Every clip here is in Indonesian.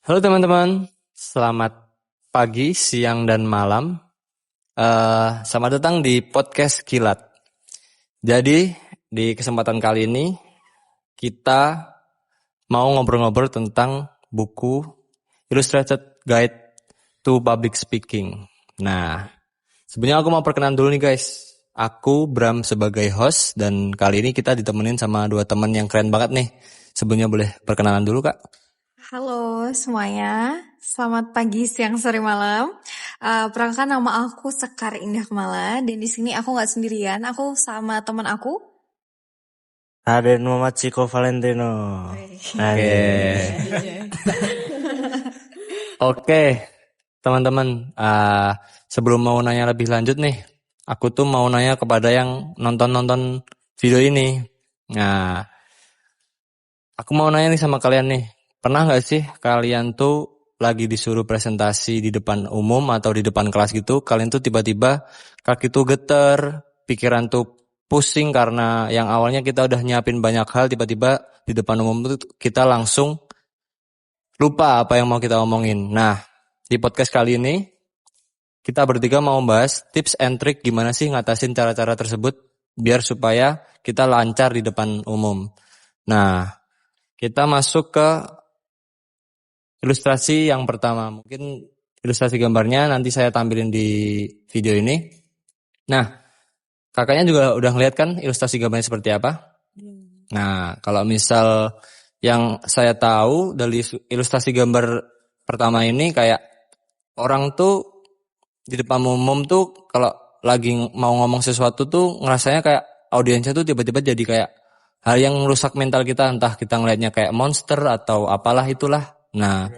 Halo teman-teman, selamat pagi, siang, dan malam. Selamat datang di podcast Kilat. Jadi, di kesempatan kali ini, kita mau ngobrol-ngobrol tentang buku Illustrated Guide to Public Speaking. Nah, sebenarnya aku mau perkenalan dulu nih guys. Aku Bram sebagai host, dan kali ini kita ditemenin sama dua teman yang keren banget nih. Sebelumnya boleh perkenalan dulu kak? Halo semuanya, selamat pagi, siang, sore, malam. Perkenalkan nama aku Sekar Indah Kemala dan di sini aku nggak sendirian, aku sama teman aku. Raden Muhammad Ciko Valentino. Oke, teman-teman. Sebelum mau nanya lebih lanjut nih, aku tuh mau nanya kepada yang nonton video ini. Nah, aku mau nanya nih sama kalian nih. Pernah nggak sih kalian tuh lagi disuruh presentasi di depan umum atau di depan kelas gitu, kalian tuh tiba-tiba kaki tuh geter, pikiran tuh pusing karena yang awalnya kita udah nyiapin banyak hal, tiba-tiba di depan umum tuh kita langsung lupa apa yang mau kita omongin. Nah, di podcast kali ini kita bertiga mau membahas tips and trick gimana sih ngatasin cara-cara tersebut biar supaya kita lancar di depan umum. Nah, kita masuk ke ilustrasi yang pertama. Mungkin ilustrasi gambarnya nanti saya tampilin di video ini. Nah, kakaknya juga udah ngeliat kan ilustrasi gambarnya seperti apa? Nah, kalau misal yang saya tahu dari ilustrasi gambar pertama ini kayak orang tuh di depan umum tuh kalau lagi mau ngomong sesuatu tuh ngerasanya kayak audiensnya tuh tiba-tiba jadi kayak hal yang merusak mental kita, entah kita ngelihatnya kayak monster atau apalah itulah. Nah,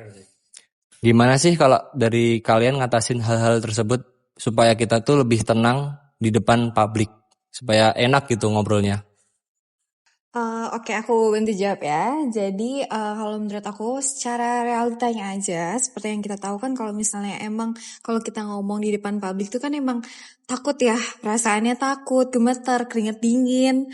gimana sih kalau dari kalian ngatasin hal-hal tersebut supaya kita tuh lebih tenang di depan publik, supaya enak gitu ngobrolnya? Oke, aku bantu jawab ya. Jadi kalau menurut aku secara realitanya aja, seperti yang kita tahu kan kalau misalnya emang kalau kita ngomong di depan publik itu kan emang takut ya, perasaannya takut, gemeter, keringet dingin.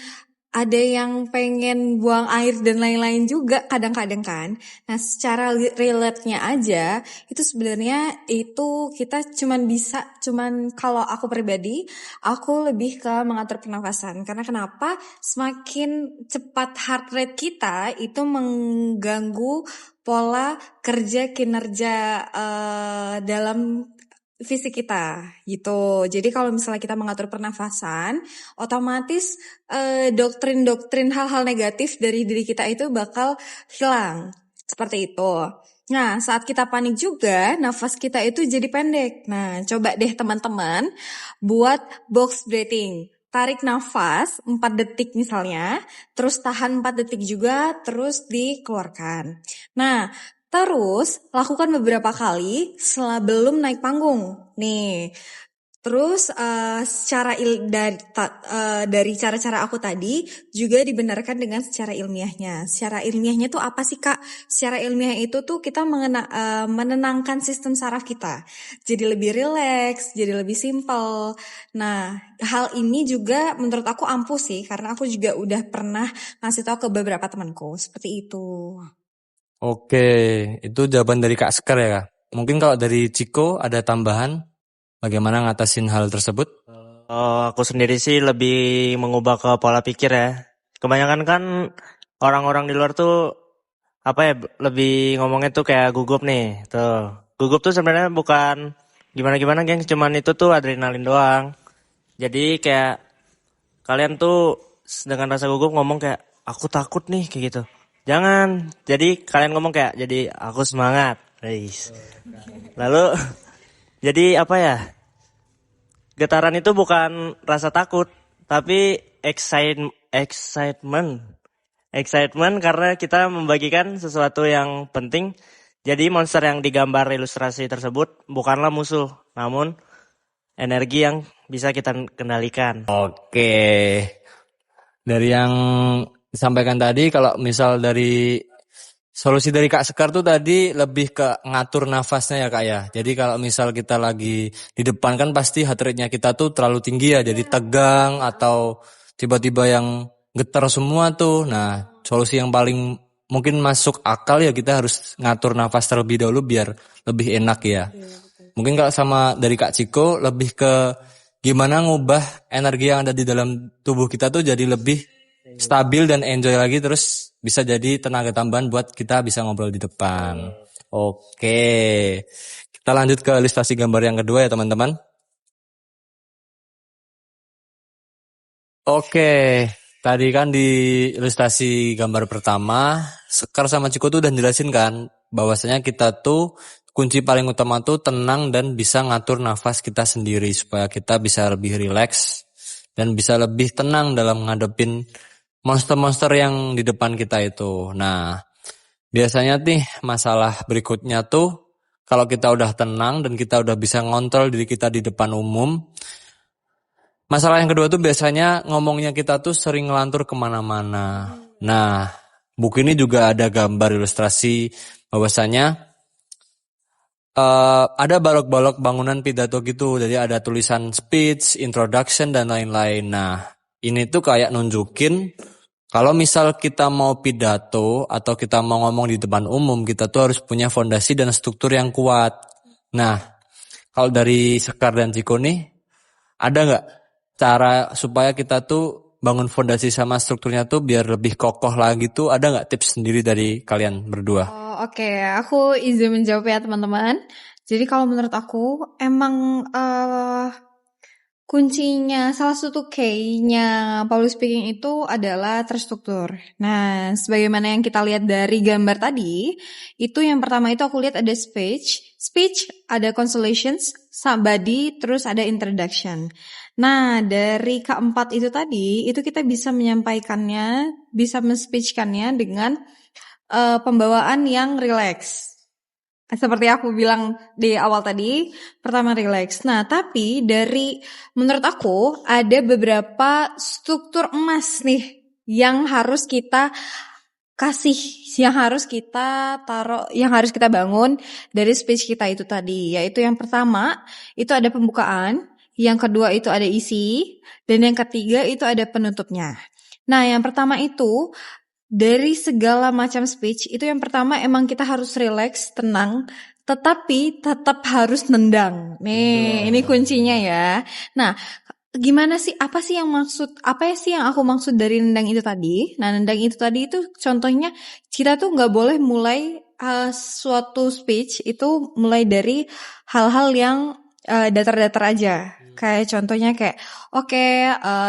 Ada yang pengen buang air dan lain-lain juga kadang-kadang kan. Nah, secara relate-nya aja, itu sebenarnya itu kita cuman kalau aku pribadi, aku lebih ke mengatur pernafasan. Karena kenapa? Semakin cepat heart rate kita itu mengganggu pola kerja kinerja dalam fisik kita gitu. Jadi kalau misalnya kita mengatur pernafasan, otomatis doktrin-doktrin hal-hal negatif dari diri kita itu bakal hilang. Seperti itu. Nah, saat kita panik juga, nafas kita itu jadi pendek. Nah, coba deh teman-teman buat box breathing. Tarik nafas 4 detik misalnya, terus tahan 4 detik juga, terus dikeluarkan. Nah, terus lakukan beberapa kali sebelum naik panggung. Nih, terus dari cara-cara aku tadi juga dibenarkan dengan secara ilmiahnya. Secara ilmiahnya tuh apa sih Kak? Secara ilmiah itu tuh kita menenangkan sistem saraf kita. Jadi lebih rileks, jadi lebih simpel. Nah, hal ini juga menurut aku ampuh sih karena aku juga udah pernah ngasih tahu ke beberapa temanku seperti itu. Oke, itu jawaban dari Kak Sekar ya Kak. Mungkin kalau dari Ciko ada tambahan bagaimana ngatasin hal tersebut? Aku sendiri sih lebih mengubah ke pola pikir ya. Kebanyakan kan orang-orang di luar tuh lebih ngomongnya tuh kayak gugup nih. Tuh. Gugup tuh sebenarnya bukan gimana-gimana geng, cuman itu tuh adrenalin doang. Jadi kayak kalian tuh dengan rasa gugup ngomong kayak aku takut nih kayak gitu. Jangan. Jadi kalian ngomong kayak jadi aku semangat. Guys. Lalu jadi apa ya? Getaran itu bukan rasa takut, tapi excitement. Excitement karena kita membagikan sesuatu yang penting. Jadi monster yang digambar ilustrasi tersebut bukanlah musuh, namun energi yang bisa kita kendalikan. Oke, dari yang disampaikan tadi, kalau misal dari solusi dari Kak Sekar tuh tadi lebih ke ngatur nafasnya ya Kak ya. Jadi kalau misal kita lagi di depan kan pasti heart rate-nya kita tuh terlalu tinggi ya. Jadi tegang atau tiba-tiba yang getar semua tuh. Nah, solusi yang paling mungkin masuk akal ya kita harus ngatur nafas terlebih dahulu biar lebih enak ya. Mungkin kalau sama dari Kak Ciko lebih ke gimana ngubah energi yang ada di dalam tubuh kita tuh jadi lebih stabil dan enjoy lagi, terus bisa jadi tenaga tambahan buat kita bisa ngobrol di depan. Oke, kita lanjut ke ilustrasi gambar yang kedua ya teman-teman. Oke, tadi kan di ilustrasi gambar pertama, Sekar sama Ciko tuh udah jelasin kan, bahwasanya kita tuh kunci paling utama tuh tenang dan bisa ngatur nafas kita sendiri supaya kita bisa lebih rileks dan bisa lebih tenang dalam ngadepin monster-monster yang di depan kita itu. Nah, biasanya nih masalah berikutnya tuh kalau kita udah tenang dan kita udah bisa ngontrol diri kita di depan umum, masalah yang kedua tuh biasanya ngomongnya kita tuh sering ngelantur kemana-mana. Nah, buku ini juga ada gambar ilustrasi bahwasanya ada balok-balok bangunan pidato gitu. Jadi ada tulisan speech, introduction, dan lain-lain. Nah, ini tuh kayak nunjukin kalau misal kita mau pidato atau kita mau ngomong di depan umum, kita tuh harus punya fondasi dan struktur yang kuat. Nah, kalau dari Sekar dan Ciko nih, ada nggak cara supaya kita tuh bangun fondasi sama strukturnya tuh biar lebih kokoh lagi tuh, ada nggak tips sendiri dari kalian berdua? Oke, aku izin menjawab ya teman-teman. Jadi kalau menurut aku emang kuncinya salah satu key-nya public speaking itu adalah terstruktur. Nah, sebagaimana yang kita lihat dari gambar tadi, itu yang pertama itu aku lihat ada speech, ada consolations, body, terus ada introduction. Nah, dari keempat itu tadi, itu kita bisa menyampaikannya, bisa men-speech-kannya dengan pembawaan yang relax. Seperti aku bilang di awal tadi, pertama relax. Nah, tapi menurut aku ada beberapa struktur emas nih yang harus kita kasih, yang harus kita taruh, yang harus kita bangun dari speech kita itu tadi. Yaitu yang pertama, itu ada pembukaan, yang kedua itu ada isi, dan yang ketiga itu ada penutupnya. Nah, yang pertama itu dari segala macam speech, itu yang pertama emang kita harus relax, tenang, tetapi tetap harus nendang. Nih, ini kuncinya ya. Nah, gimana sih, apa sih yang aku maksud dari nendang itu tadi? Nah, nendang itu tadi itu contohnya kita tuh nggak boleh mulai suatu speech itu mulai dari hal-hal yang datar-datar aja. Kayak contohnya kayak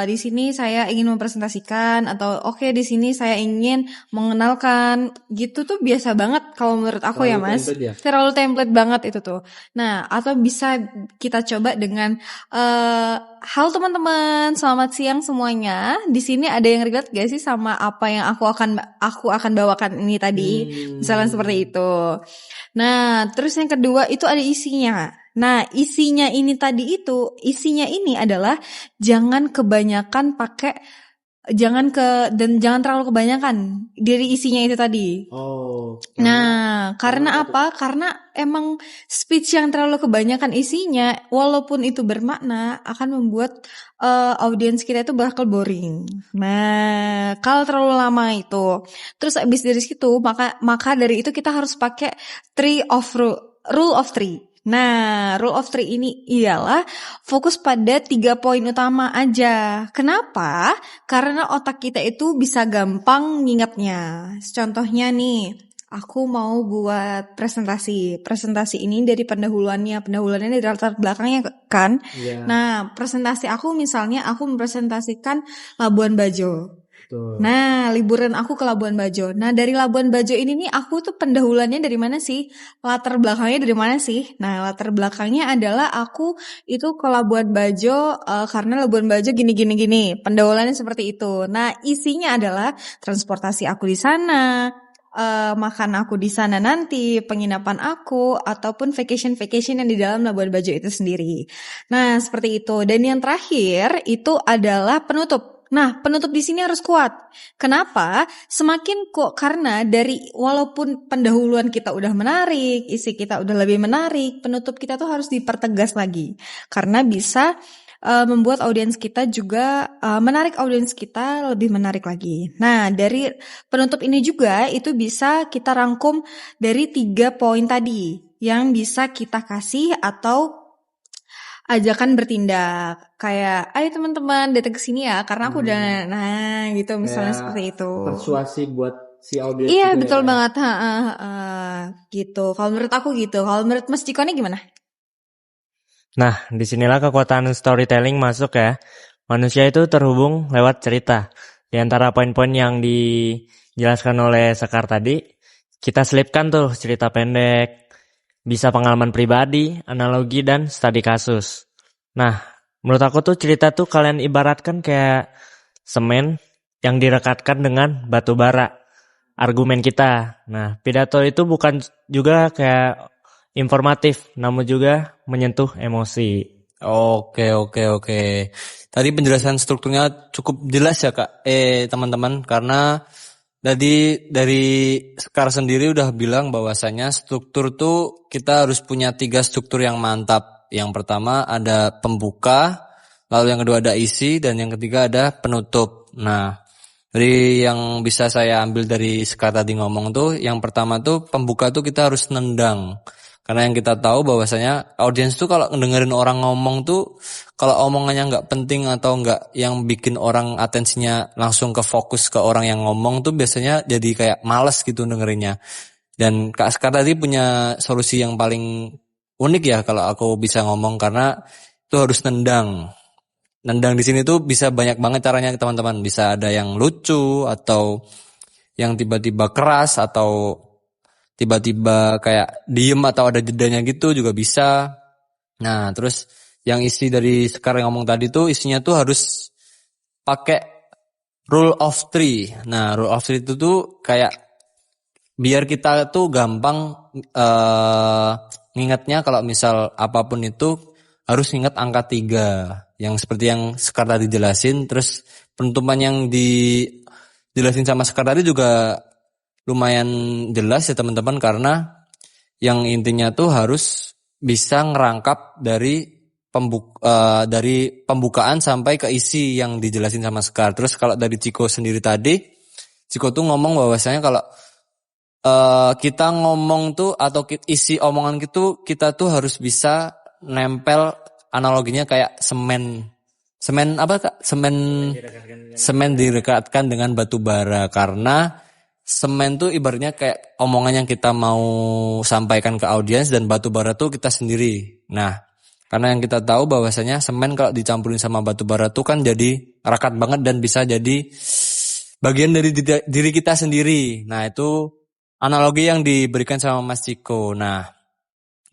di sini saya ingin mempresentasikan, atau di sini saya ingin mengenalkan, gitu tuh biasa banget kalau menurut aku ya Mas. Terlalu template banget itu tuh. Nah, atau bisa kita coba dengan halo teman-teman, selamat siang semuanya. Di sini ada yang relate gak sih sama apa yang aku akan bawakan ini tadi? Misalnya seperti itu. Nah, terus yang kedua itu ada isinya. Nah, isinya ini adalah jangan jangan terlalu kebanyakan dari isinya itu tadi. Nah, karena apa? Karena emang speech yang terlalu kebanyakan isinya, walaupun itu bermakna, akan membuat audiens kita itu bakal boring. Nah, kalau terlalu lama itu, terus abis dari situ, maka dari itu kita harus pakai rule of three. Nah, rule of three ini ialah fokus pada 3 poin utama aja. Kenapa? Karena otak kita itu bisa gampang ngingetnya. Contohnya nih, aku mau buat presentasi. Presentasi ini dari pendahuluannya dari latar belakangnya kan. Nah, presentasi aku misalnya aku mempresentasikan Labuan Bajo. Nah, liburan aku ke Labuan Bajo. Nah, dari Labuan Bajo ini nih aku tuh pendahuluannya dari mana sih? Latar belakangnya dari mana sih? Nah, latar belakangnya adalah aku itu ke Labuan Bajo karena Labuan Bajo gini. Pendahuluannya seperti itu. Nah, isinya adalah transportasi aku di sana, makan aku di sana nanti, penginapan aku, ataupun vacation yang di dalam Labuan Bajo itu sendiri. Nah, seperti itu. Dan yang terakhir itu adalah penutup. Nah, penutup di sini harus kuat. Kenapa? Karena walaupun pendahuluan kita udah menarik, isi kita udah lebih menarik, penutup kita tuh harus dipertegas lagi. Karena bisa membuat audiens kita juga menarik audiens kita lebih menarik lagi. Nah, dari penutup ini juga itu bisa kita rangkum dari 3 poin tadi yang bisa kita kasih atau ajakan bertindak. Kayak, ayo teman-teman datang ke sini ya karena aku udah gitu misalnya Kayak seperti itu. persuasi buat si audiens Iya, gitu betul ya. banget. Gitu. Kalau menurut aku gitu. Kalau menurut Mas Ciko nih gimana? Nah, disinilah kekuatan storytelling masuk ya. Manusia itu terhubung lewat cerita. Di antara poin-poin yang dijelaskan oleh Sekar tadi, kita selipkan tuh cerita pendek, bisa pengalaman pribadi, analogi, dan studi kasus. Nah, menurut aku tuh cerita tuh kalian ibaratkan kayak semen yang direkatkan dengan batu bara. Argumen kita. Nah, pidato itu bukan juga kayak informatif, namun juga menyentuh emosi. Oke. Tadi penjelasan strukturnya cukup jelas ya Kak. Teman-teman, karena tadi dari Sekar sendiri udah bilang bahwasanya struktur tuh kita harus punya 3 struktur yang mantap. Yang pertama ada pembuka, lalu yang kedua ada isi, dan yang ketiga ada penutup. Nah, dari yang bisa saya ambil dari Sekar tadi ngomong tuh, yang pertama tuh pembuka tuh kita harus nendang. Karena yang kita tahu bahwasanya audiens tuh kalau ngedengerin orang ngomong tuh, kalau omongannya nggak penting atau nggak yang bikin orang atensinya langsung ke fokus ke orang yang ngomong tuh biasanya jadi kayak males gitu dengerinnya. Dan Kak Sekar tadi punya solusi yang paling unik ya kalau aku bisa ngomong, karena itu harus nendang. Nendang di sini tuh bisa banyak banget caranya teman-teman. Bisa ada yang lucu atau yang tiba-tiba keras atau tiba-tiba kayak diem atau ada jedanya gitu juga bisa. Nah, terus yang isi dari sekarang ngomong tadi tuh isinya tuh harus pakai rule of three. Nah, rule of three itu tuh kayak biar kita tuh gampang ngingetnya kalau misal apapun itu harus ingat angka 3. Yang seperti yang Sekar tadi jelasin. Terus penutupan yang dijelasin sama Sekar tadi juga lumayan jelas ya teman-teman, karena yang intinya tuh harus bisa ngerangkap dari pembukaan sampai ke isi yang dijelasin sama Sekar. Terus kalau dari Ciko sendiri tadi, Ciko tuh ngomong bahwasanya kalau kita ngomong tuh atau isi omongan gitu kita tuh harus bisa nempel, analoginya kayak semen apa Kak? Semen direkatkan dengan batu bara, karena semen tuh ibaratnya kayak omongan yang kita mau sampaikan ke audiens, dan batu bara tuh kita sendiri. Nah, karena yang kita tahu bahwasanya semen kalau dicampurin sama batu bara tuh kan jadi rakat banget dan bisa jadi bagian dari diri kita sendiri. Nah, itu analogi yang diberikan sama Mas Ciko. Nah,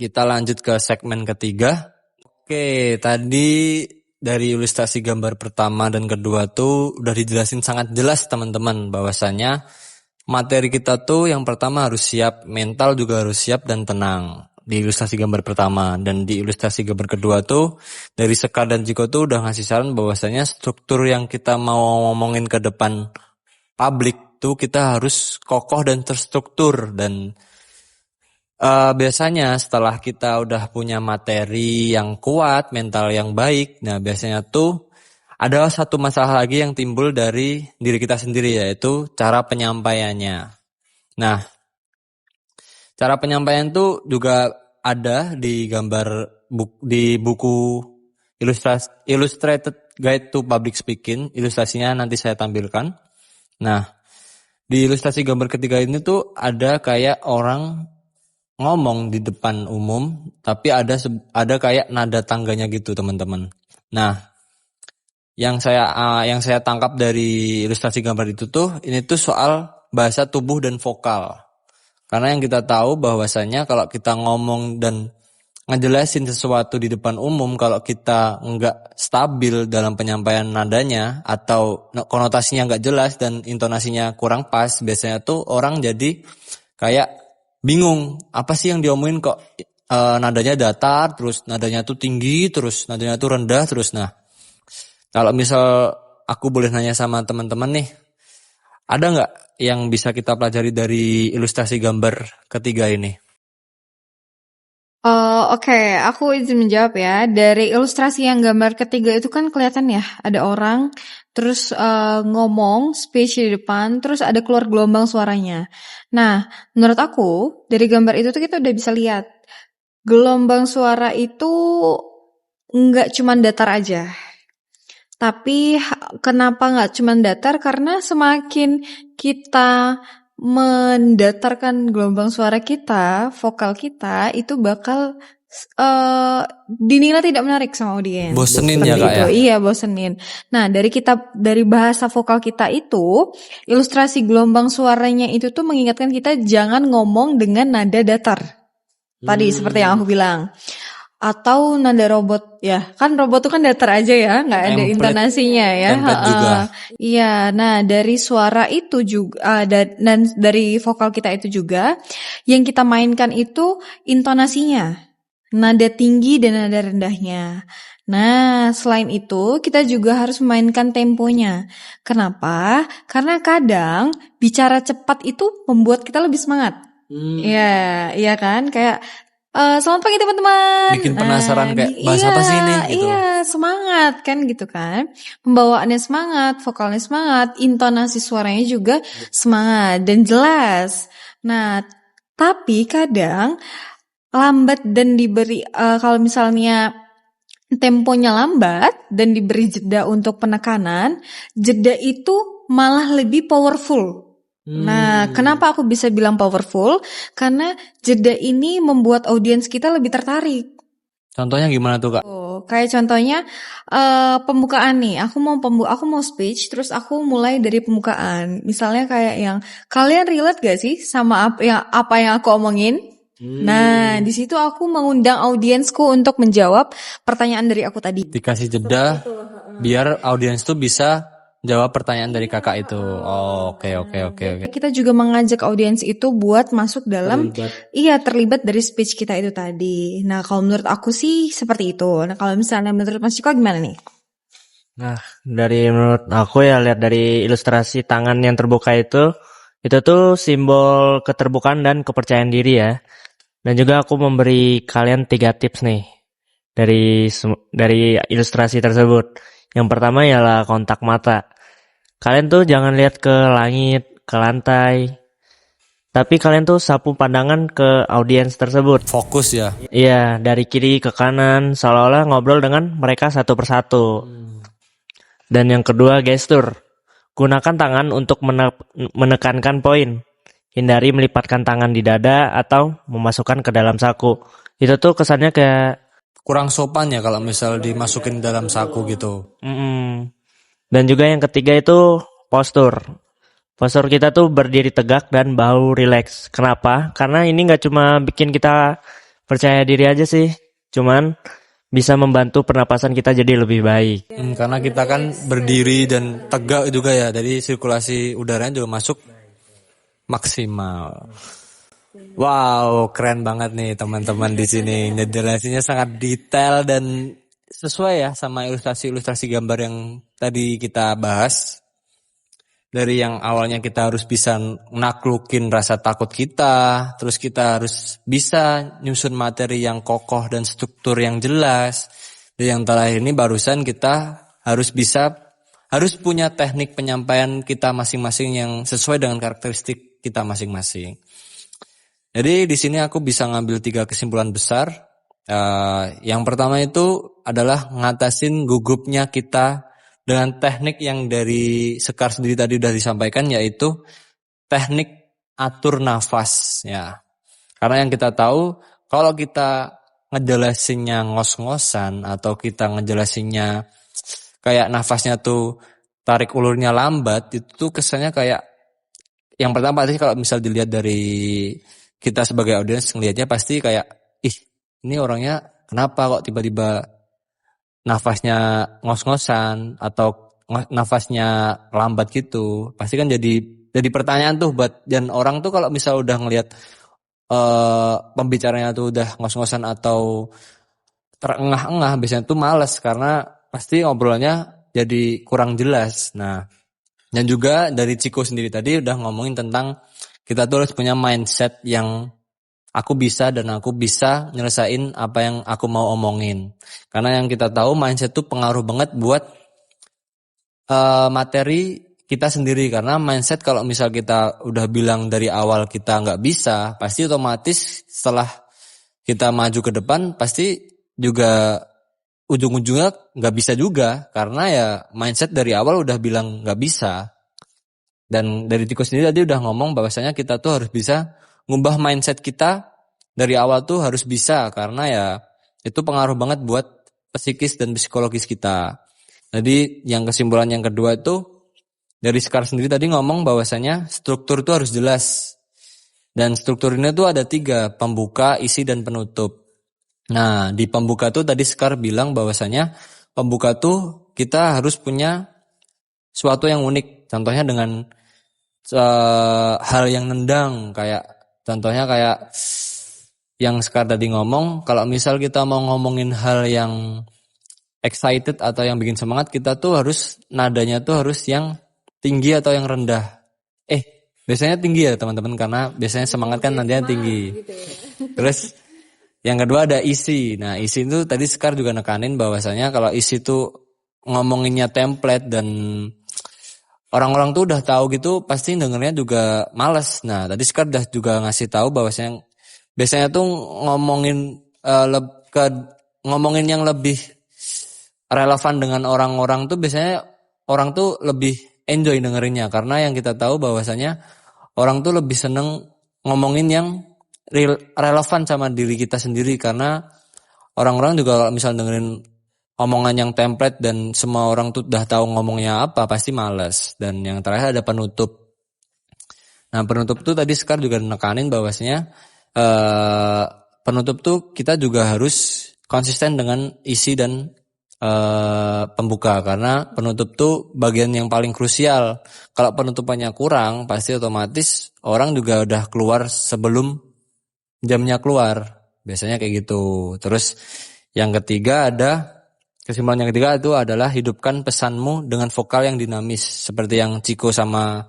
kita lanjut ke segmen ketiga. Oke, tadi dari ilustrasi gambar pertama dan kedua tuh udah dijelasin sangat jelas teman-teman bahwasanya materi kita tuh yang pertama harus siap, mental juga harus siap dan tenang di ilustrasi gambar pertama. Dan di ilustrasi gambar kedua tuh dari Sekar dan Ciko tuh udah ngasih saran bahwasanya struktur yang kita mau ngomongin ke depan publik tuh kita harus kokoh dan terstruktur. Dan biasanya setelah kita udah punya materi yang kuat, mental yang baik, nah biasanya tuh ada satu masalah lagi yang timbul dari diri kita sendiri, yaitu cara penyampaiannya. Nah, cara penyampaian tuh juga ada di gambar di buku Illustrated Guide to Public Speaking. Ilustrasinya nanti saya tampilkan. Nah, di ilustrasi gambar ketiga ini tuh ada kayak orang ngomong di depan umum, tapi ada kayak nada tangganya gitu teman-teman. Nah, yang saya tangkap dari ilustrasi gambar itu tuh ini tuh soal bahasa tubuh dan vokal. Karena yang kita tahu bahwasanya kalau kita ngomong dan ngejelasin sesuatu di depan umum, kalau kita nggak stabil dalam penyampaian nadanya atau konotasinya nggak jelas dan intonasinya kurang pas, biasanya tuh orang jadi kayak bingung apa sih yang diomongin, kok nadanya datar, terus nadanya tuh tinggi, terus nadanya tuh rendah, terus. Nah, kalau misal aku boleh nanya sama teman-teman nih, ada nggak yang bisa kita pelajari dari ilustrasi gambar ketiga ini? Oke, aku izin menjawab ya. Dari ilustrasi yang gambar ketiga itu kan kelihatan ya, ada orang, terus ngomong, speech di depan, terus ada keluar gelombang suaranya. Nah, menurut aku, dari gambar itu tuh kita udah bisa lihat, gelombang suara itu nggak cuma datar aja. Tapi kenapa nggak cuma datar? Karena semakin kita mendatarkan gelombang suara kita, vokal kita itu bakal dinilai tidak menarik sama audiens. Bosenin Seperti ya Kak itu. ya? Iya, bosenin. Nah, dari bahasa vokal kita itu, ilustrasi gelombang suaranya itu tuh mengingatkan kita jangan ngomong dengan nada datar. Tadi seperti yang aku bilang. Atau nada robot ya, kan robot tuh kan datar aja ya, nggak ada Template, intonasinya ya. template juga. Iya, nah dari suara itu juga dan dari vokal kita itu juga yang kita mainkan itu intonasinya, nada tinggi dan nada rendahnya. Nah, selain itu kita juga harus memainkan temponya. Kenapa? Karena kadang bicara cepat itu membuat kita lebih semangat. Iya, iya kan? Kayak selamat pagi teman-teman. Bikin penasaran kayak bahas apa sih ini gitu. Iya, semangat kan gitu kan. Pembawaannya semangat, vokalnya semangat, intonasi suaranya juga semangat dan jelas. Nah, tapi kadang lambat dan diberi kalau misalnya temponya lambat dan diberi jeda untuk penekanan, jeda itu malah lebih powerful. Nah, kenapa aku bisa bilang powerful? Karena jeda ini membuat audiens kita lebih tertarik. Contohnya gimana tuh Kak? Kayak contohnya pembukaan nih. Aku mau speech, terus aku mulai dari pembukaan. Misalnya kayak yang kalian relate gak sih sama apa yang aku omongin? Nah, di situ aku mengundang audiensku untuk menjawab pertanyaan dari aku tadi. Dikasih jeda biar audiens tuh bisa jawab pertanyaan dari kakak itu. Oke. Kita juga mengajak audiens itu buat masuk dalam terlibat dari speech kita itu tadi. Nah, kalau menurut aku sih seperti itu. Nah, kalau misalnya menurut Mas Ciko gimana nih? Nah, menurut aku ya lihat dari ilustrasi tangan yang terbuka itu tuh simbol keterbukaan dan kepercayaan diri ya. Dan juga aku memberi kalian 3 tips nih dari ilustrasi tersebut. Yang pertama ialah kontak mata. Kalian tuh jangan lihat ke langit, ke lantai, tapi kalian tuh sapu pandangan ke audiens tersebut. Fokus ya. Iya, dari kiri ke kanan, seolah-olah ngobrol dengan mereka satu persatu. Dan yang kedua, gestur. Gunakan tangan untuk menekankan poin. Hindari melipatkan tangan di dada atau memasukkan ke dalam saku. Itu tuh kesannya kayak Kurang sopan ya kalau misal dimasukin dalam saku gitu. Dan juga yang ketiga itu postur. Postur kita tuh berdiri tegak dan bahu rileks. Kenapa? Karena ini nggak cuma bikin kita percaya diri aja sih, cuman bisa membantu pernapasan kita jadi lebih baik. Karena kita kan berdiri dan tegak juga ya, jadi sirkulasi udaranya juga masuk maksimal. Wow, keren banget nih teman-teman di sini. Ngejelasinnya sangat detail dan sesuai ya sama ilustrasi-ilustrasi gambar yang tadi kita bahas. Dari yang awalnya kita harus bisa naklukin rasa takut kita, terus kita harus bisa nyusun materi yang kokoh dan struktur yang jelas. Dan yang terakhir ini barusan kita harus punya teknik penyampaian kita masing-masing yang sesuai dengan karakteristik kita masing-masing. Jadi di sini aku bisa ngambil 3 kesimpulan besar. Yang pertama itu adalah ngatasin gugupnya kita dengan teknik yang dari Sekar sendiri tadi udah disampaikan, yaitu teknik atur nafas ya. Karena yang kita tahu kalau kita ngejelasinnya ngos-ngosan atau kita ngejelasinnya kayak nafasnya tuh tarik ulurnya lambat, itu tuh kesannya kayak yang pertama pasti kalau misal dilihat dari kita sebagai audiens ngelihatnya pasti kayak ini orangnya kenapa kok tiba-tiba nafasnya ngos-ngosan atau nafasnya lambat gitu. Pasti kan jadi pertanyaan tuh dan orang tuh kalau misal udah ngelihat pembicaranya tuh udah ngos-ngosan atau terengah-engah biasanya tuh males karena pasti ngobrolnya jadi kurang jelas. Nah, dan juga dari Ciko sendiri tadi udah ngomongin tentang kita tuh harus punya mindset yang aku bisa dan aku bisa nyelesain apa yang aku mau omongin. Karena yang kita tahu mindset tuh pengaruh banget buat materi kita sendiri. Karena mindset kalau misal kita udah bilang dari awal kita nggak bisa, pasti otomatis setelah kita maju ke depan pasti juga ujung-ujungnya nggak bisa juga. Karena ya mindset dari awal udah bilang nggak bisa. Dan dari Tiko sendiri tadi udah ngomong bahwasanya kita tuh harus bisa ngubah mindset kita dari awal tuh harus bisa. Karena ya itu pengaruh banget buat psikis dan psikologis kita. Jadi yang kesimpulan yang kedua itu dari Sekar sendiri tadi ngomong bahwasanya struktur itu harus jelas. Dan struktur ini tuh ada 3, pembuka, isi, dan penutup. Nah di pembuka tuh tadi Sekar bilang bahwasanya pembuka tuh kita harus punya suatu yang unik. Contohnya dengan hal yang nendang, kayak contohnya kayak yang Sekar tadi ngomong, kalau misal kita mau ngomongin hal yang excited atau yang bikin semangat, kita tuh harus nadanya tuh harus yang tinggi atau yang rendah. Biasanya tinggi ya teman-teman, karena biasanya semangat kan nadanya tinggi. Gitu ya. Terus yang kedua ada isi. Nah isi itu tadi Sekar juga nekanin bahwasanya kalau isi tuh ngomonginnya template dan orang-orang tuh udah tahu gitu, pasti dengernya juga males. Nah tadi Sekar udah juga ngasih tahu bahwasanya biasanya tuh ngomongin ngomongin yang lebih relevan dengan orang-orang tuh biasanya orang tuh lebih enjoy dengerinnya. Karena yang kita tahu bahwasanya orang tuh lebih seneng ngomongin yang relevan sama diri kita sendiri. Karena orang-orang juga kalau misal dengerin omongan yang template dan semua orang tuh udah tahu ngomongnya apa, pasti males. Dan yang terakhir ada penutup. Nah penutup tuh tadi Sekar juga nekanin bahwasanya penutup tuh kita juga harus konsisten dengan isi dan pembuka. Karena penutup tuh bagian yang paling krusial. Kalau penutupannya kurang, pasti otomatis orang juga udah keluar sebelum jamnya keluar. Biasanya kayak gitu. Terus yang ketiga kesimpulan yang ketiga itu adalah hidupkan pesanmu dengan vokal yang dinamis. Seperti yang Ciko sama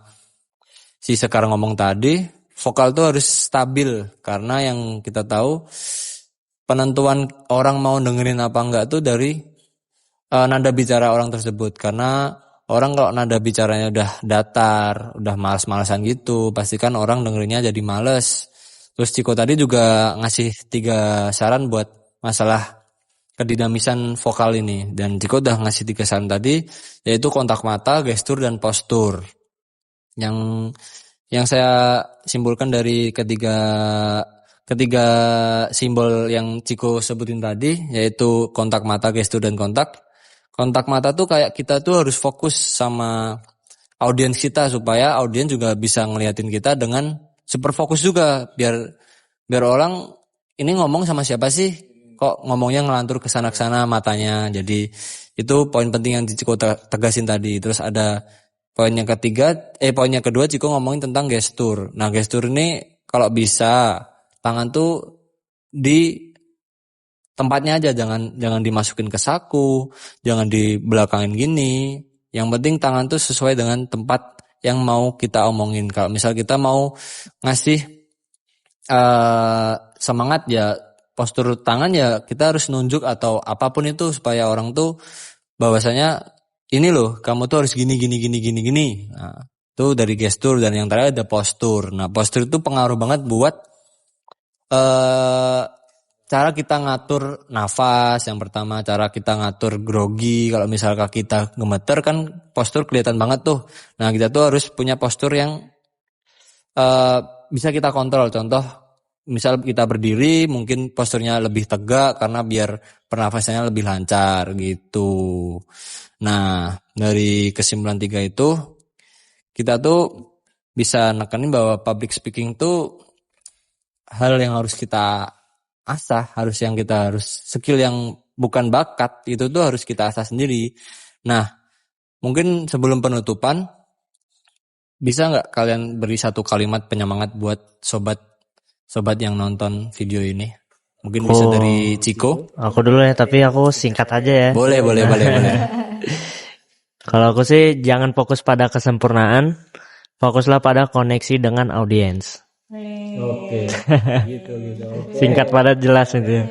si Sekar ngomong tadi, vokal tuh harus stabil. Karena yang kita tahu penentuan orang mau dengerin apa enggak tuh dari nada bicara orang tersebut. Karena orang kalau nada bicaranya udah datar, udah males-malesan gitu, pastikan orang dengerinnya jadi males. Terus Ciko tadi juga ngasih 3 saran buat masalah kedinamisan vokal ini. Dan Ciko udah ngasih 3 saran tadi, yaitu kontak mata, gestur, dan postur. Yang saya simpulkan dari ketiga simbol yang Ciko sebutin tadi, yaitu kontak mata, gestur, dan kontak. Kontak mata tuh kayak kita tuh harus fokus sama audiens kita, supaya audiens juga bisa ngeliatin kita dengan super fokus juga, biar orang ini ngomong sama siapa sih, kok ngomongnya ngelantur ke sana matanya. Jadi itu poin penting yang Ciko tegasin tadi. Terus ada poin yang kedua Ciko ngomongin tentang gestur. Nah gestur ini kalau bisa tangan tuh di tempatnya aja, jangan dimasukin ke saku, jangan di belakangin gini. Yang penting tangan tuh sesuai dengan tempat yang mau kita omongin. Kalau misal kita mau ngasih semangat, ya postur tangan ya kita harus nunjuk atau apapun itu, supaya orang tuh bahwasanya ini loh, kamu tuh harus gini. Nah, itu dari gestur. Dan yang terakhir ada postur. Nah postur itu pengaruh banget buat cara kita ngatur nafas. Yang pertama, cara kita ngatur grogi. Kalau misal kaki kita gemeter kan postur kelihatan banget tuh. Nah kita tuh harus punya postur yang bisa kita kontrol. Contoh, misal kita berdiri, mungkin posturnya lebih tegak karena biar pernafasannya lebih lancar gitu. Nah dari kesimpulan 3 itu, kita tuh bisa nekenin bahwa public speaking tuh hal yang harus kita asah, skill yang bukan bakat, itu tuh harus kita asah sendiri. Nah mungkin sebelum penutupan, bisa nggak kalian beri 1 kalimat penyemangat buat sobat yang nonton video ini? Mungkin bisa dari Ciko. Aku dulu ya, tapi aku singkat aja ya. Boleh. Kalau aku sih jangan fokus pada kesempurnaan, fokuslah pada koneksi dengan audiens. Oke. Gitu. Singkat padat jelas itu.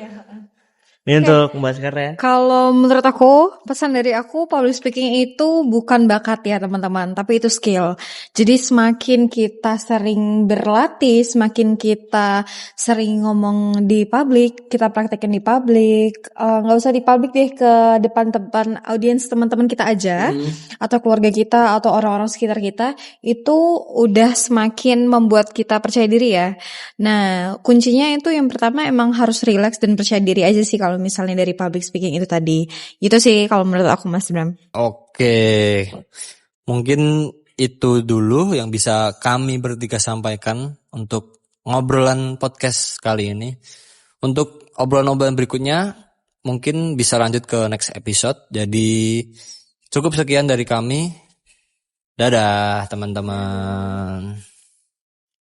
Ini untuk Mbak Sekar ya. Kalau menurut aku, pesan dari aku, public speaking itu bukan bakat ya teman-teman, tapi itu skill. Jadi semakin kita sering berlatih, semakin kita sering ngomong di publik, kita praktekin di publik, nggak usah di publik deh, ke depan-depan audiens teman-teman kita aja, atau keluarga kita, atau orang-orang sekitar kita, itu udah semakin membuat kita percaya diri ya. Nah, kuncinya itu yang pertama emang harus relax dan percaya diri aja sih kalau misalnya dari public speaking itu tadi. Itu sih kalau menurut aku Mas Bram. Oke, mungkin itu dulu yang bisa kami bertiga sampaikan untuk ngobrolan podcast kali ini. Untuk obrolan-obrolan berikutnya mungkin bisa lanjut ke next episode. Jadi cukup sekian dari kami. Dadah teman-teman.